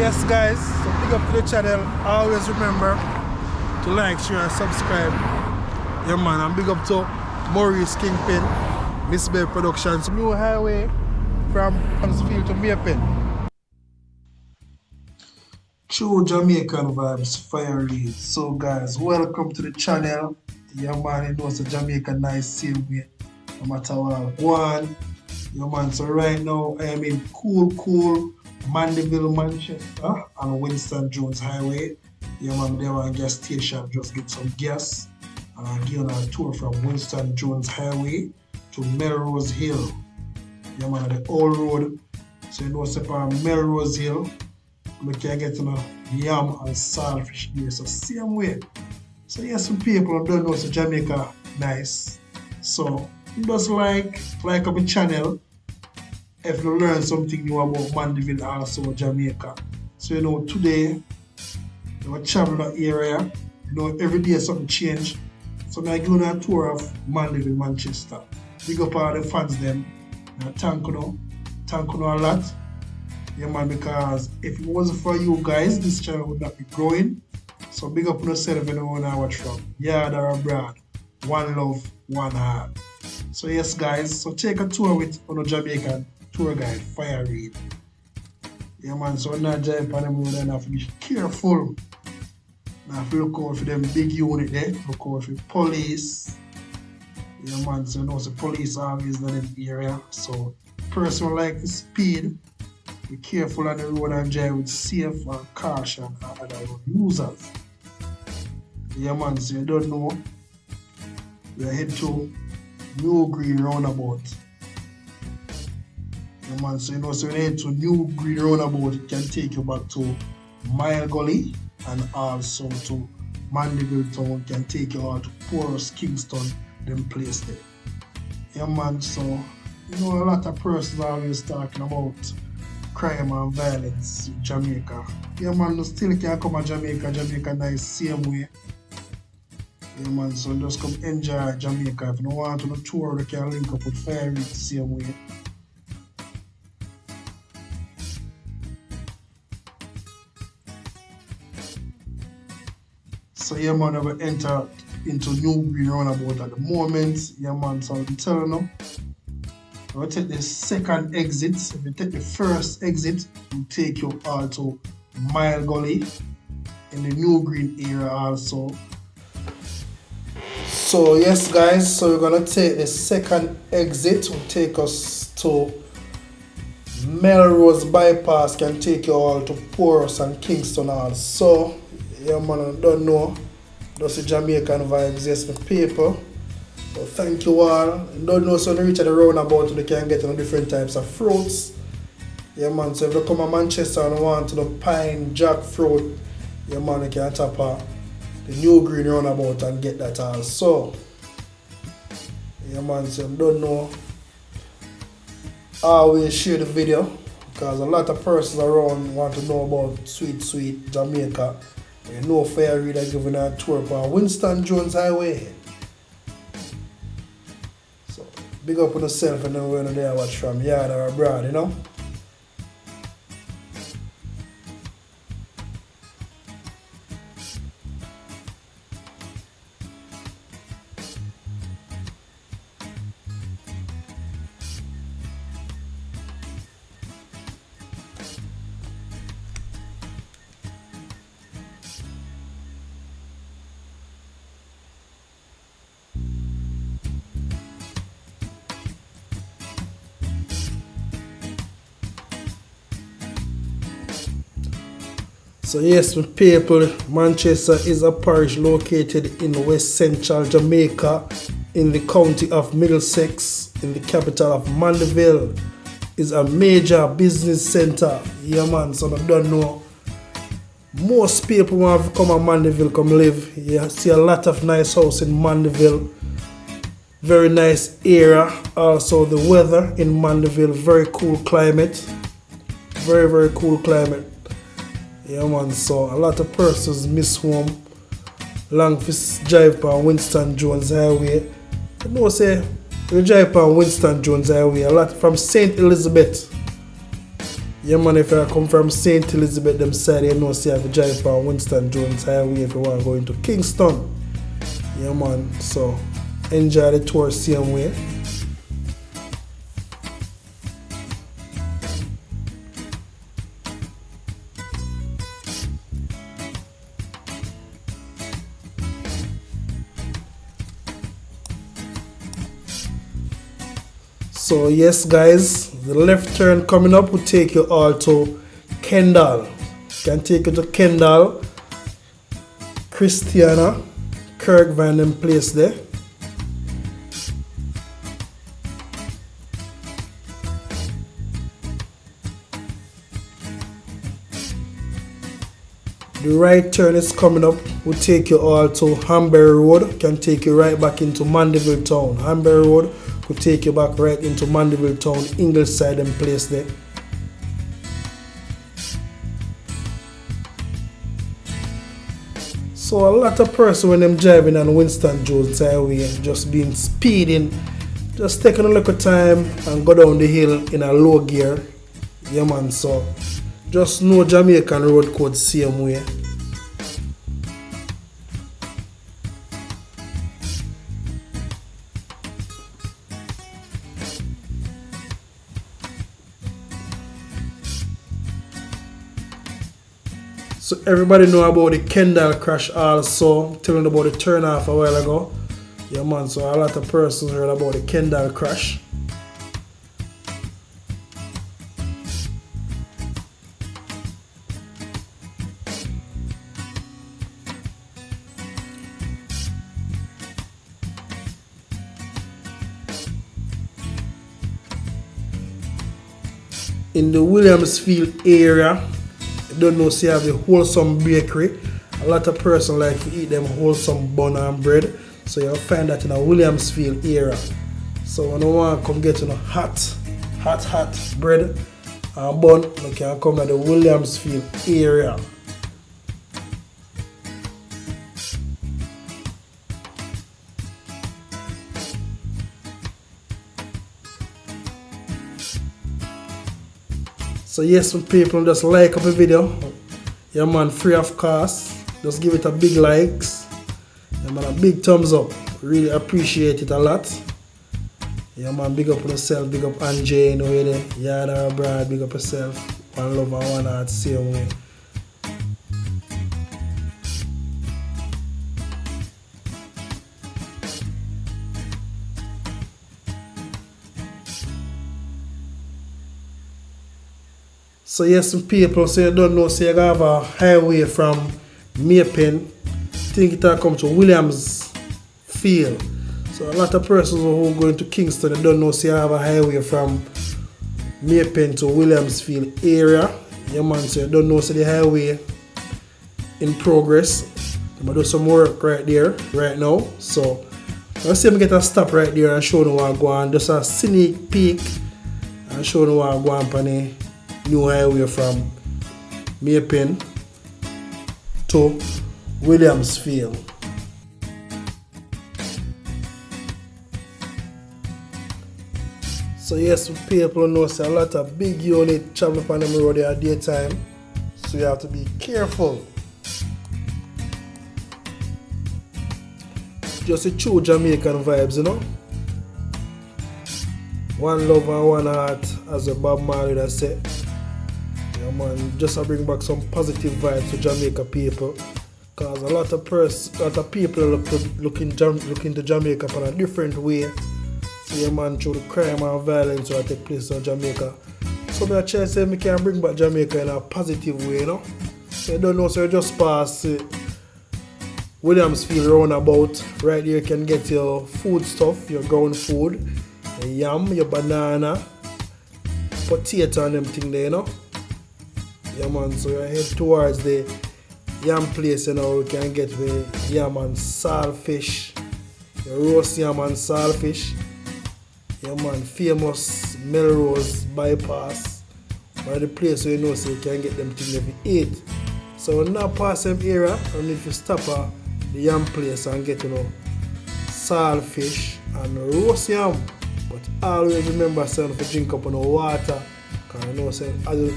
yes guys, so big up to the channel. Always remember to like, share and subscribe. Yeah man, and big up to Maurice Kingpin, Miss Bay Productions. New highway from Mandeville to Maple. True Jamaican Vibes, Fire Reid. So guys, welcome to the channel. Yeah man, you know it's a Jamaican nice same way. No matter what one. Yeah man, so right now I am in cool Mandeville, Manchester on Winston Jones Highway. Yeah man, there on gas station, just get some gas. And I'm going on a tour from Winston Jones Highway to Melrose Hill. Yeah man, the old road. So you know it's on Melrose Hill. We can get to yam and saltfish there. So same way. So yes, some people don't know so Jamaica nice. So just like my channel, if you learn something new about Mandeville, also Jamaica. So you know today I travel that area. You know every day something change. So I go on a tour of Mandeville, Manchester. Big up all the fans them. Thank you a lot. Yeah man, because if it wasn't for you guys, this channel would not be growing. So big up on yourself and everyone I watch from. Yard or abroad. One love, one heart. So yes guys, so take a tour with on a Jamaican tour guide, Fire Reid. Yeah man, so not drive on them road and have to be careful. Now have to look out for them big unit there, look out for police. Yeah man, so you know the police always in the area. So person like the speed, be careful on the road and drive with safe and caution and other road users. Yeah man, so you don't know, we are head to New Green Roundabout. Yeah man, so you know, so you head to New Green Roundabout, it can take you back to Mile Gully and also to Mandeville Town, can take you out to Porus, Kingston, them place there. Yeah man, so you know a lot of persons are always talking about crime and violence in Jamaica. Yeah man, you still can come to Jamaica nice same way. Yeah man, so just come enjoy Jamaica. If you don't want to tour, you can link up with Fire Reid the same way. So yeah man, we enter into New Green Roundabout at the moment. Yeah man, so I'm telling you, we'll take the second exit. If you take the first exit, it will take you all to Mile Gully in the New Green area also. So yes guys, so we're gonna take the second exit, will take us to Melrose bypass, can take you all to Porus and Kingston also. Yeah man, I don't know, that's the Jamaican Vibes, yes my people. So thank you all. Don't know, so when you reach at the roundabout, you can get on different types of fruits. Yeah man, so if you come to Manchester and want to the pine jackfruit, yeah man, you can tap the New Green Roundabout and get that also. Yeah man, so don't know, always share the video because a lot of persons around want to know about sweet Jamaica. You know Fire Reid are giving a tour on Winston Jones Highway. So big up on yourself and everyone there watch from yard or abroad, you know. So yes, my people, Manchester is a parish located in West Central Jamaica in the county of Middlesex, in the capital of Mandeville. Is a major business center. Yeah man, so I don't know. Most people want to come to Mandeville, come live. You see a lot of nice house in Mandeville. Very nice area. Also the weather in Mandeville, very cool climate. Very cool climate. Yeah man, so a lot of persons miss home. Long for drive on Winston Jones Highway. You know say you drive on Winston Jones Highway a lot from St. Elizabeth. Yeah man, if I come from St. Elizabeth them side, you know see I have to drive from Winston Jones Highway if you want to go into Kingston. Yeah man, so enjoy the tour same way. So yes guys, the left turn coming up will take you all to Kendall. Can take you to Kendall, Christiana, Kirkvan and place there. The right turn is coming up will take you all to Hanbury Road. Can take you right back into Mandeville town. Hanbury Road could take you back right into Mandeville town, Ingleside and place there. So a lot of person when them driving on Winston Jones Highway just been speeding, just taking a little time and go down the hill in a low gear. Yeah man, so just know Jamaican road code same way. So everybody know about the Kendall crash also, telling about the turn off a while ago. Yeah man, so a lot of persons heard about the Kendall crash. In the Williamsfield area, don't know see have the wholesome bakery. A lot of person like to eat them wholesome bun and bread. So you'll find that in a Williamsfield area. So when you want to come get hot bread and bun, you can come to the Williamsfield area. So yes, some people just like up the video. Yeah man, free of cost. Just give it a big likes. Yeah man, a big thumbs up. Really appreciate it a lot. Yeah man, big up on yourself, big up Anjay, you know where they Yada Brad, big up yourself. One love and one heart, same way. So yes, some people say you don't know, say you have a highway from Maypen, think it will come to Williamsfield. So a lot of persons who are going to Kingston, they don't know, say you have a highway from Maypen to Williamsfield area. Yeah man, so you don't know, say the highway in progress. I'm going to do some work right there, right now. So let's see me get a stop right there and show you what I'm going. Just a sneak peek and show you what I'm going on the new highway from Maypen to Williamsfield. So yes, people know say a lot of big unit travel on the road at daytime, so you have to be careful. Just a true Jamaican vibes, you know. One love and one heart, as a Bob Marley has said. Yeah man, just to bring back some positive vibes to Jamaica people. Cause a lot of people look into Jamaica in a different way. So yeah man, through the crime and violence that take place in Jamaica. So I try to say I can bring back Jamaica in a positive way, you know. So you don't know, so you just pass Williamsfield Roundabout. Right there you can get your food stuff, your ground food, your yam, your banana, potato and them thing there, you know. Yeah man, so you head towards the yam place, you know, you can get the yam and saltfish, the roast yam and saltfish. Yeah man, famous Melrose bypass, by the place where you know so you can get them things if you eat. So when you pass them area, you need to stop at the yam place and get, you know, saltfish and roast yam. But always remember to drink up on the water, because Because you know, say,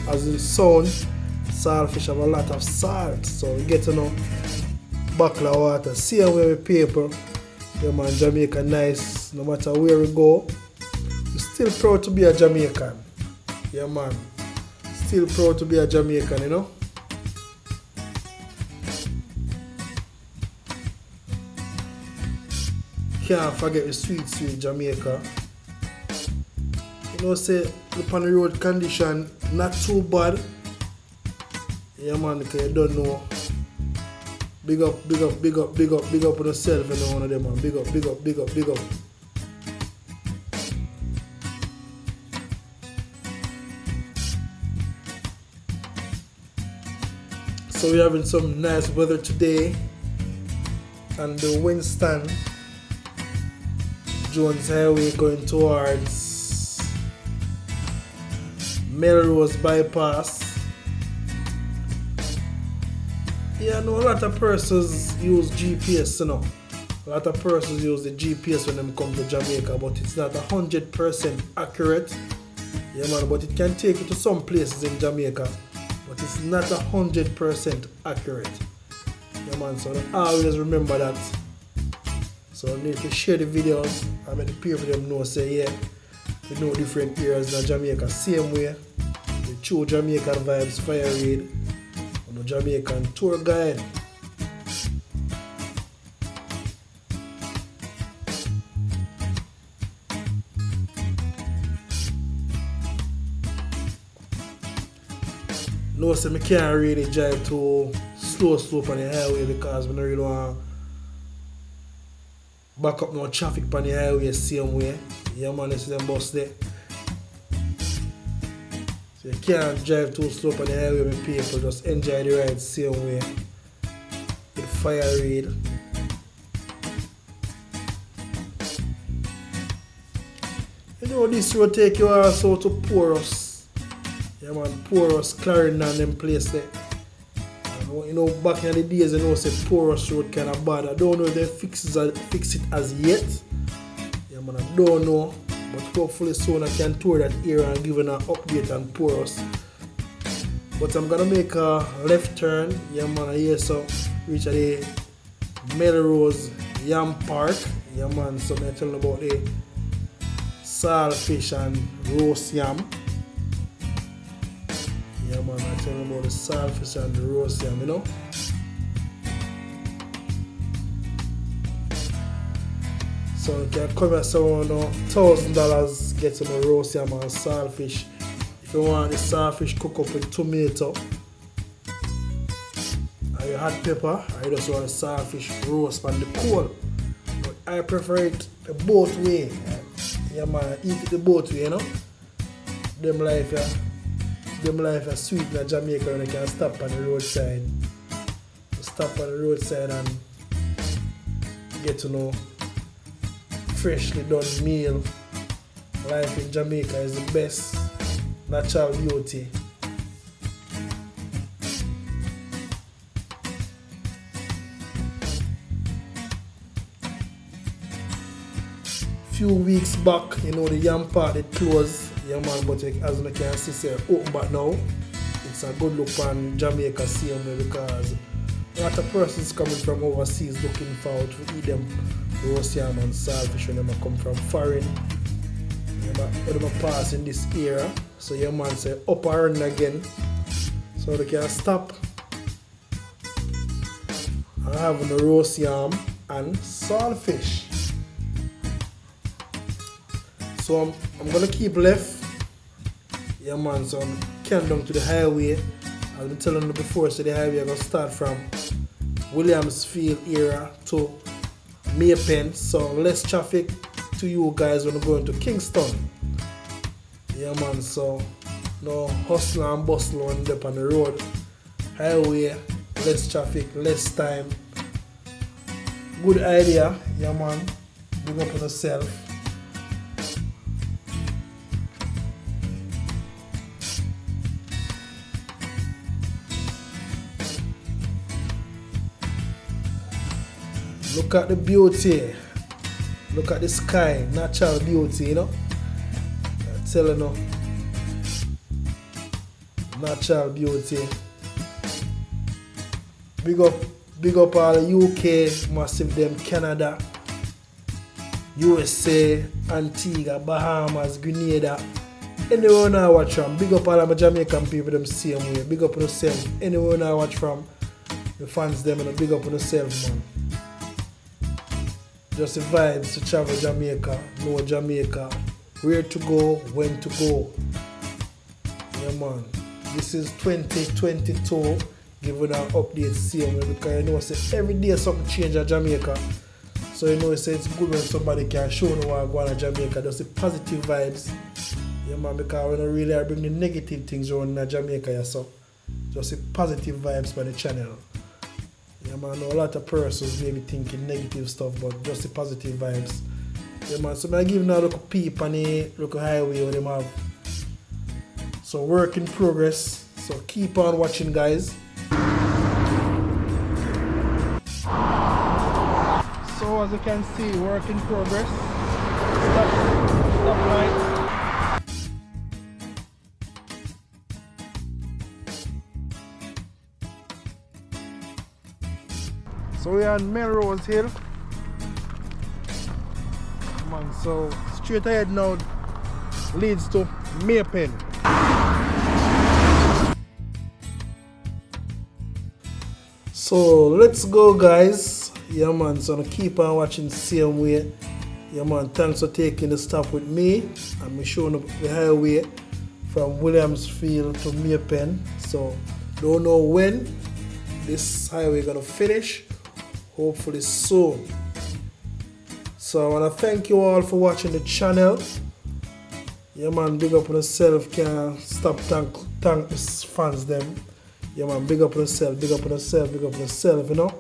as in sound, saltfish have a lot of salt. So we get to know bottle of water. Same way with paper. Yeah man, Jamaica nice. No matter where we go, we're still proud to be a Jamaican. Yeah man. Still proud to be a Jamaican, you know. Can't forget the sweet Jamaica. You know, say the on the road condition not too bad. Yeah man, because you don't know. Big up on yourself, you know, one of them man. Big up. So we're having some nice weather today. And the Winston Jones Highway going towards Melrose bypass. Yeah, I know a lot of persons use GPS, you know. A lot of persons use the GPS when they come to Jamaica, but it's not 100% accurate. Yeah man, but it can take you to some places in Jamaica, but it's not 100% accurate. Yeah man, so always remember that. So I need to share the videos and make the people them know, say yeah, we know different areas in Jamaica same way. The True Jamaican Vibes, Fire Reid, and the Jamaican tour guide. No, so I can't really drive too slow on the highway because I don't really want to back up no traffic on the highway same way. Yeah man, you see them bus there. So you can't drive too slow on the highway with people, just enjoy the ride same way. With Fire Reid. You know this road take you also to Porous. Yeah man, Porous, Clarendon and them place there. You know, back in the days, you know, say Porous road kind of bad. I don't know if they fix it as yet. Yeah, man, I don't know. But hopefully soon I can tour that area and give an update on Porous. But I'm gonna make a left turn. Yeah, man, here so reach at the Melrose Yam Park. Yeah, man, so I'm telling about the saltfish and roast yam. Yeah man, I tell them about the saltfish and the roast yam, you know. So you can come here so $1,000 get some roast yam and saltfish. If you want the saltfish cook up with tomato and your hot pepper, I just want the saltfish roast on the coal. But I prefer it the both way. Yeah man, eat it the both way, you know. Them life is sweet in Jamaica when you can stop on the roadside. Stop on the roadside and get to know freshly done meal. Life in Jamaica is the best natural beauty. Few weeks back, you know, the yam part it closed. Yeah man, but as you can see, say open back now. It's a good look on Jamaica same way because a lot of persons coming from overseas looking forward to eat them roast yam and saltfish when they come from foreign. When they pass in this area, so your man say up and run again, so they can stop and have the roast yam and saltfish. So I'm gonna keep left. Yeah man, so I'm coming down to the highway. I've been telling you before, so the highway I'm gonna start from Williamsfield area to Maypen. So less traffic to you guys when you're going to Kingston. Yeah man, so no hustle and bustle on the road. Highway, less traffic, less time. Good idea, yeah man. Big up on yourself. Look at the beauty. Look at the sky, natural beauty, you know. I'm telling you. natural beauty. Big up all the UK, massive them, Canada, USA, Antigua, Bahamas, Grenada. Anyone I watch from, big up all of my Jamaican people them same way. Big up on yourself. Anyone I watch from, the fans them and big up on yourself, man. Just the vibes to travel Jamaica, know Jamaica, where to go, when to go. Yeah, man. This is 2022, giving an update same way because you know say every day something change at Jamaica. So you know say it's good when somebody can show you what going on Jamaica. Just the positive vibes. Yeah, man, because we don't really bring the negative things around in Jamaica, yeah, so just the positive vibes by the channel. Yeah, man, I know a lot of persons may be thinking negative stuff, but just the positive vibes. Yeah, man, so I give now a look peep on the local highway where they have. So work in progress, so keep on watching, guys. So as you can see, work in progress. Stop right. So we are on Melrose Hill. Man, so straight ahead now leads to Maypen. So let's go, guys. Yeah, man, so keep on watching the same way. Yeah, man, thanks for taking the stop with me. I'm showing up the highway from Williamsfield to Maypen. So don't know when this highway gonna finish. Hopefully soon. So I want to thank you all for watching the channel. Yeah, man, big up on yourself. Can't stop thank the fans them. Yeah, man, big up on yourself, big up on yourself, big up on yourself, you know.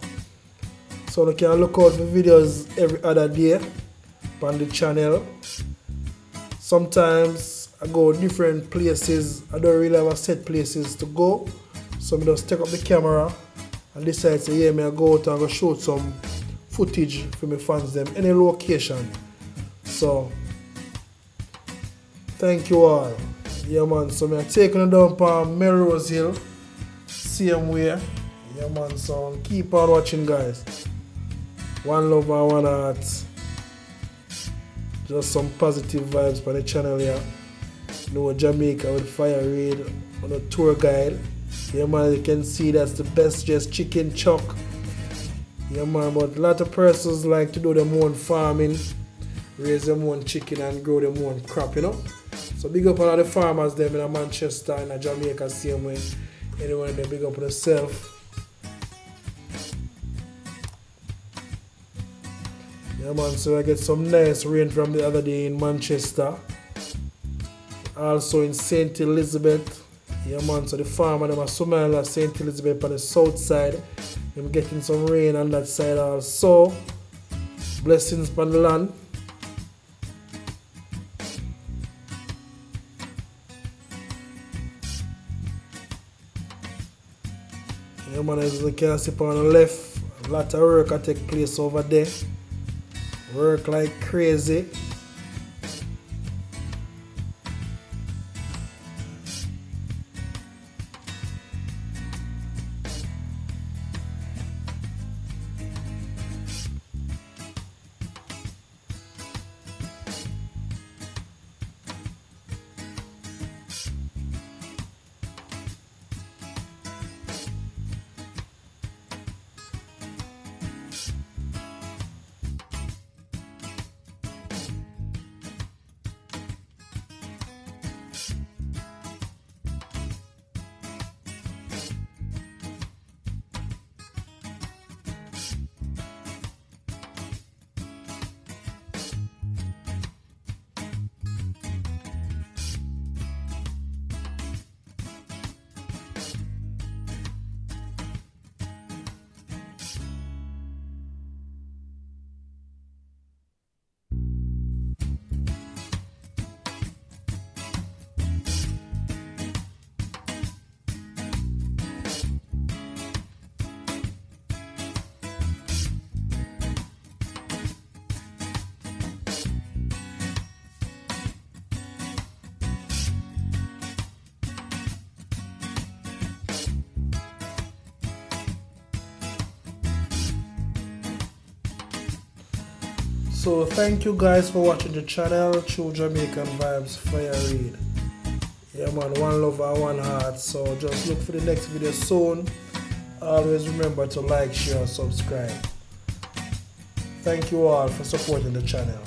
So you can look out for videos every other day on the channel. Sometimes I go different places. I don't really have a set places to go. So I just take up the camera and decide to, yeah, I go out and go shoot some footage for my fans them, any location. So thank you all. Yeah, man, so I'm taking it down from Melrose Hill, same way. Yeah, man, so keep on watching, guys. One love and one heart. Just some positive vibes for the channel here. You know, Jamaica with Fire Reid on a tour guide. Yeah, man, you can see that's the best just chicken chuck. Yeah, man, but a lot of persons like to do their own farming, raise their own chicken and grow their own crop, you know. So big up all the farmers them in Manchester and Jamaica same way. Anyone they big up on themselves. Yeah, man, so I get some nice rain from the other day in Manchester. Also in St. Elizabeth. Yeah, man, so the farmer them are Somalia, St. Elizabeth on the south side. I'm getting some rain on that side also. Blessings upon the land. Yeah, man, as you can see on the left, a lot of work will take place over there. Work like crazy. So thank you guys for watching the channel, True Jamaican Vibes, Fire Reid. Yeah man, one love and one heart. So just look for the next video soon. Always remember to like, share, and subscribe. Thank you all for supporting the channel.